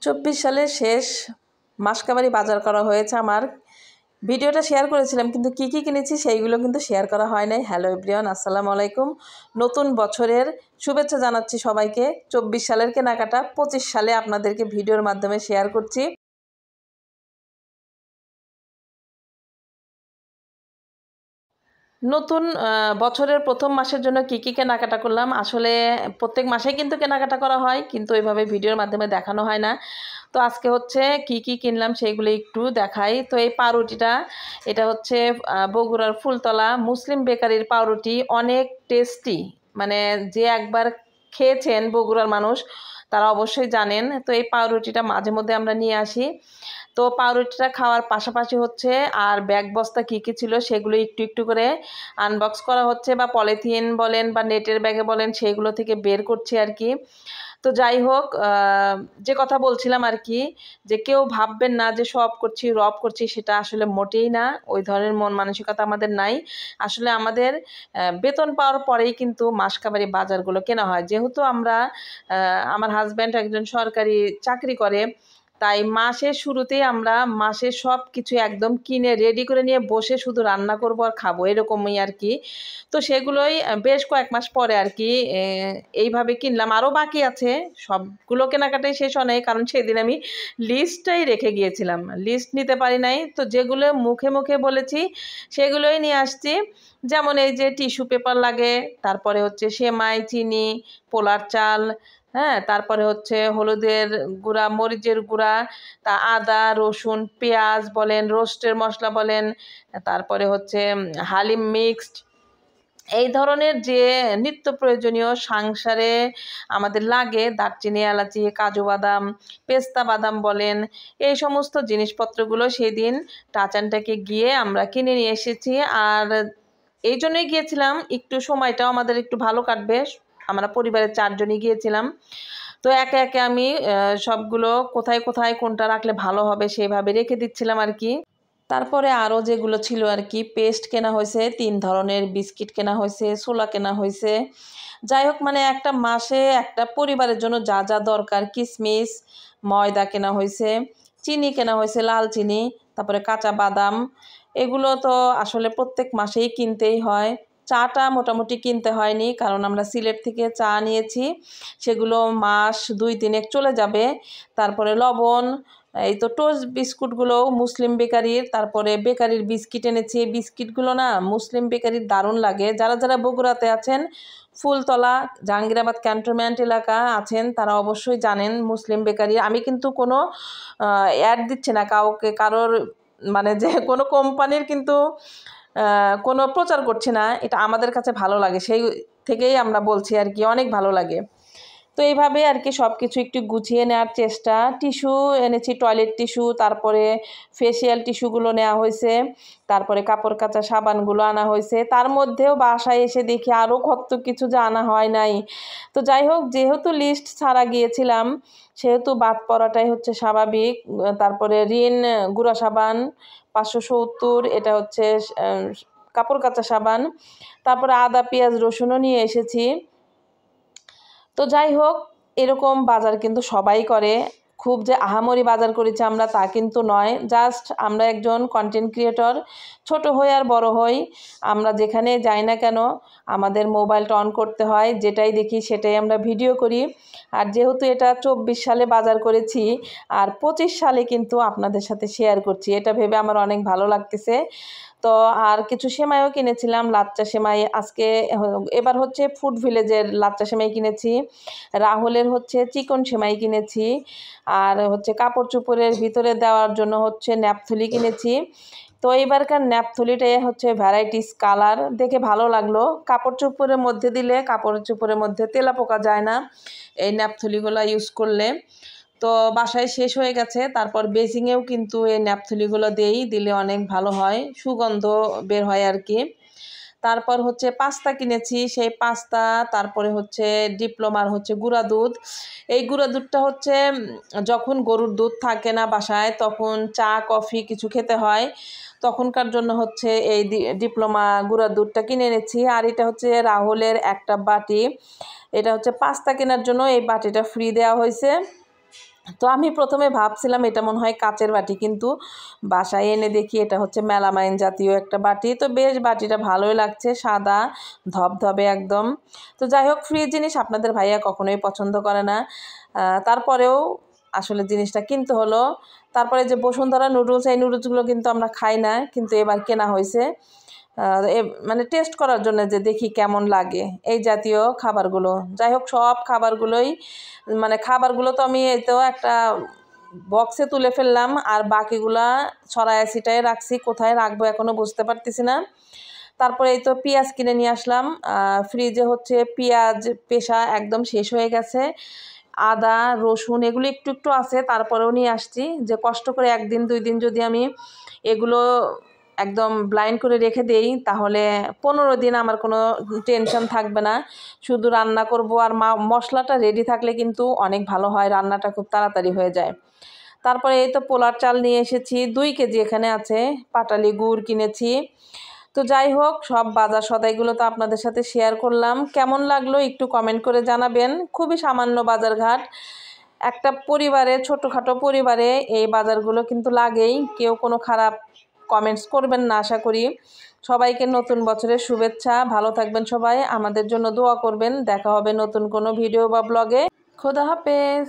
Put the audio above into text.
24 সালের শেষ মাসকাবারি বাজার করা হয়েছে আমার। ভিডিওটা শেয়ার করেছিলাম, কিন্তু কি কি কিনেছি সেইগুলো কিন্তু শেয়ার করা হয় নাই। হ্যালো এভরিওয়ান, আসসালামু আলাইকুম। নতুন বছরের শুভেচ্ছা জানাচ্ছি সবাইকে। 24 সালের কেনাকাটা 25 সালে আপনাদেরকে ভিডিওর মাধ্যমে শেয়ার করছি। নতুন বছরের প্রথম মাসের জন্য কি কি কেনাকাটা করলাম, আসলে প্রত্যেক মাসেই কিন্তু কেনাকাটা করা হয়, কিন্তু ওইভাবে ভিডিওর মাধ্যমে দেখানো হয় না। তো আজকে হচ্ছে কি কি কিনলাম সেইগুলো একটু দেখাই। তো এই পাউরুটিটা, এটা হচ্ছে বগুড়ার ফুলতলা মুসলিম বেকারির পাউরুটি, অনেক টেস্টি। মানে যে একবার খেয়েছেন বগুড়ার মানুষ তারা অবশ্যই জানেন। তো এই পাউরুটিটা মাঝে মধ্যে আমরা নিয়ে আসি। তো পাউরুটিটা খাওয়ার পাশাপাশি হচ্ছে আর ব্যাগ বস্তা কী কী ছিল সেগুলো একটু একটু করে আনবক্স করা হচ্ছে, বা পলিথিন বলেন বা নেটের ব্যাগে বলেন সেইগুলো থেকে বের করছি আর কি। তো যাই হোক, যে কথা বলছিলাম আর কি, যে কেউ ভাববেন না যে সব করছি রব করছি, সেটা আসলে মোটেই না। ওই ধরনের মন মানসিকতা আমাদের নাই। আসলে আমাদের বেতন পাওয়ার পরেই কিন্তু মাসকাবারি বাজারগুলো কেনা হয়। যেহেতু আমরা আমার হাজব্যান্ড একজন সরকারি চাকরি করে, তাই মাসের শুরুতেই আমরা মাসের সব কিছু একদম কিনে রেডি করে নিয়ে বসে শুধু রান্না করবো আর খাবো, এরকমই আর কি। তো সেগুলোই বেশ কয়েক মাস পরে আর কি এইভাবে কিনলাম। আরও বাকি আছে, সবগুলো কেনাকাটাই শেষ হয় নাই, কারণ সেদিন আমি লিস্টটাই রেখে গিয়েছিলাম, লিস্ট নিতে পারি নাই। তো যেগুলো মুখে মুখে বলেছি সেগুলোই নিয়ে আসছি। যেমন এই যে টিস্যু পেপার লাগে, তারপরে হচ্ছে সেমাই, চিনি, পোলার চাল, হ্যাঁ, তারপরে হচ্ছে হলুদের গুঁড়া, মরিচের গুঁড়া, তা আদা রসুন পেঁয়াজ বলেন, রোস্টের মশলা বলেন, তারপরে হচ্ছে হালিম মিক্সড, এই ধরনের যে নিত্য প্রয়োজনীয় সংসারে আমাদের লাগে, দারচিনি, এলাচি, কাজু বাদাম, পেস্তা বাদাম বলেন, এই সমস্ত জিনিসপত্রগুলো সেদিন টাচানটাকে গিয়ে আমরা কিনে নিয়ে এসেছি। আর এই জন্যই গিয়েছিলাম, একটু সময়টাও আমাদের একটু ভালো কাটবে। আমরা পরিবারের 4 জনই গিয়েছিলাম। তো একে একে আমি সবগুলো কোথায় কোথায় কোনটা রাখলে ভালো হবে সেভাবে রেখে দিচ্ছিলাম আর কি। তারপরে আরও যেগুলো ছিল আর কি, পেস্ট কেনা হয়েছে, 3 ধরনের বিস্কিট কেনা হয়েছে, ছোলা কেনা হয়েছে। যাই হোক, মানে একটা মাসে একটা পরিবারের জন্য যা যা দরকার, কিশমিশ, ময়দা কেনা হয়েছে, চিনি কেনা হয়েছে, লাল চিনি, তারপরে কাঁচা বাদাম। এগুলো তো আসলে প্রত্যেক মাসেই কিনতেই হয়। চাটা মোটামুটি কিনতে হয়নি, কারণ আমরা সিলেট থেকে চা নিয়েছি, সেগুলো মাস 2-3 চলে যাবে। তারপরে লবণ, এই তো টোস্ট বিস্কুটগুলোও মুসলিম বেকারির, তারপরে বেকারির বিস্কিট এনেছি। এই বিস্কিটগুলো না মুসলিম বেকারির দারুণ লাগে। যারা যারা বগুড়াতে আছেন, ফুলতলা জাহাঙ্গীরাবাদ ক্যান্টনমেন্ট এলাকা আছেন, তারা অবশ্যই জানেন মুসলিম বেকারি। আমি কিন্তু কোনো অ্যাড দিচ্ছি না কাউকে, কারোর মানে যে কোনো কোম্পানির কিন্তু কোনো প্রচার করছি না। এটা আমাদের কাছে ভালো লাগে, সেই থেকেই আমরা বলছি আর কি, অনেক ভালো লাগে। তো এইভাবে আর কি সব কিছু একটু গুছিয়ে নেওয়ার চেষ্টা। টিস্যু এনেছি, টয়লেট টিস্যু, তারপরে ফেসিয়াল টিস্যুগুলো নেওয়া হয়েছে, তারপরে কাপড় কাচা সাবানগুলো আনা হয়েছে। তার মধ্যেও বাসায় এসে দেখি আরও কত কিছু যে আনা হয় নাই। তো যাই হোক, যেহেতু লিস্ট ছাড়া গিয়েছিলাম সেহেতু বাদ পড়াটাই হচ্ছে স্বাভাবিক। তারপরে রিন গুঁড়া সাবান 570, এটা হচ্ছে কাপড় কাচা সাবান। তারপরে আদা পেঁয়াজ রসুনও নিয়ে এসেছি। তো যাই হোক, এরকম বাজার কিন্তু সবাই করে। খুব যে আহামরি বাজার করেছি আমরা তা কিন্তু নয়, জাস্ট আমরা একজন কন্টেন্ট ক্রিয়েটর, ছোট হই আর বড় হই, আমরা যেখানে যাই না কেন আমাদের মোবাইলটা অন করতে হয়, যেটাই দেখি সেটাই আমরা ভিডিও করি। আর যেহেতু এটা 24 সালে বাজার করেছি, আর 25 সালে কিন্তু আপনাদের সাথে শেয়ার করছি, এটা ভেবে আমার অনেক ভালো লাগতেছে। তো আর কিছু সেমাইও কিনেছিলাম, লাচ্চা সেমাই। আজকে এবার হচ্ছে ফুড ভিলেজের লাচ্চা সেমাই কিনেছি, রাহুলের হচ্ছে চিকন সেমাই কিনেছি, আর হচ্ছে কাপড় চোপড়ের ভিতরে দেওয়ার জন্য হচ্ছে ন্যাপথলি কিনেছি। তো এইবারকার ন্যাপথলিটাই হচ্ছে ভ্যারাইটিস কালার, দেখে ভালো লাগলো। কাপড় চোপড়ের মধ্যে দিলে কাপড় চোপড়ের মধ্যে তেলাপোকা যায় না এই ন্যাপথলিগুলো ইউজ করলে। তো বাসায় শেষ হয়ে গেছে, তারপর বেসিংয়েও কিন্তু এই ন্যাপথলিগুলো দিলে অনেক ভালো হয়, সুগন্ধ বের হয় আর কি। তারপর হচ্ছে পাস্তা কিনেছি, সেই পাস্তা। তারপরে হচ্ছে ডিপ্লোমার হচ্ছে গুঁড়া দুধ। এই গুঁড়া দুধটা হচ্ছে যখন গরুর দুধ থাকে না বাসায়, তখন চা কফি কিছু খেতে হয়, তখনকার জন্য হচ্ছে এই ডিপ্লোমা গুঁড়া দুধটা কিনে এনেছি। আর এটা হচ্ছে রাহুলের একটা বাটি, এটা হচ্ছে পাস্তা কেনার জন্য এই বাটিটা ফ্রি দেওয়া হয়েছে। তো আমি প্রথমে ভাবছিলাম এটা মনে হয় কাচের বাটি, কিন্তু বাসায় এনে দেখি এটা হচ্ছে মেলামাইন জাতীয় একটা বাটি। তো বেশ বাটিটা ভালোই লাগছে, সাদা ধবধবে একদম। তো যাই হোক, ফ্রি জিনিস আপনাদের ভাইয়া কখনোই পছন্দ করে না, তারপরেও আসলে জিনিসটা কিনতে হলো। তারপরে যে বসুন্ধরা নুডলস, এই নুডলসগুলো কিন্তু আমরা খাই না, কিন্তু এবার কেনা হয়েছে মানে টেস্ট করার জন্য, যে দেখি কেমন লাগে এই জাতীয় খাবারগুলো। যাই হোক, সব খাবারগুলোই মানে খাবারগুলো তো আমি এই তো একটা বক্সে তুলে ফেললাম, আর বাকিগুলা ছড়ায় ছিটায় রাখছি, কোথায় রাখবো এখনও বুঝতে পারতেছি না। তারপরে এই তো পেঁয়াজ কিনে নিয়ে আসলাম, ফ্রিজে হচ্ছে পেঁয়াজ পেশা একদম শেষ হয়ে গেছে, আদা রসুন এগুলো একটু একটু আছে, তারপরেও নিয়ে আসছি যে কষ্ট করে 1 দিন 2 দিন যদি আমি এগুলো একদম ব্লাইন্ড করে রেখে দেই, তাহলে 15 দিন আমার কোনো টেনশন থাকবে না, শুধু রান্না করব। আর মশলাটা রেডি থাকলে কিন্তু অনেক ভালো হয়, রান্নাটা খুব তাড়াতাড়ি হয়ে যায়। তারপরে এই তো পোলার চাল নিয়ে এসেছি 2 কেজি, এখানে আছে পাটালি গুড় কিনেছি। তো যাই হোক, সব বাজার সদাইগুলো তো আপনাদের সাথে শেয়ার করলাম। কেমন লাগলো একটু কমেন্ট করে জানাবেন। খুবই সামান্য বাজারঘাট, একটা পরিবারে, ছোটোখাটো পরিবারে এই বাজারগুলো কিন্তু লাগেই। কেউ কোনো খারাপ কমেন্টস করবেন না আশা করি। সবাইকে নতুন বছরের শুভেচ্ছা। ভালো থাকবেন সবাই, আমাদের জন্য দোয়া করবেন। দেখা হবে নতুন কোনো ভিডিও বা ব্লগে। খোদা হাফেজ।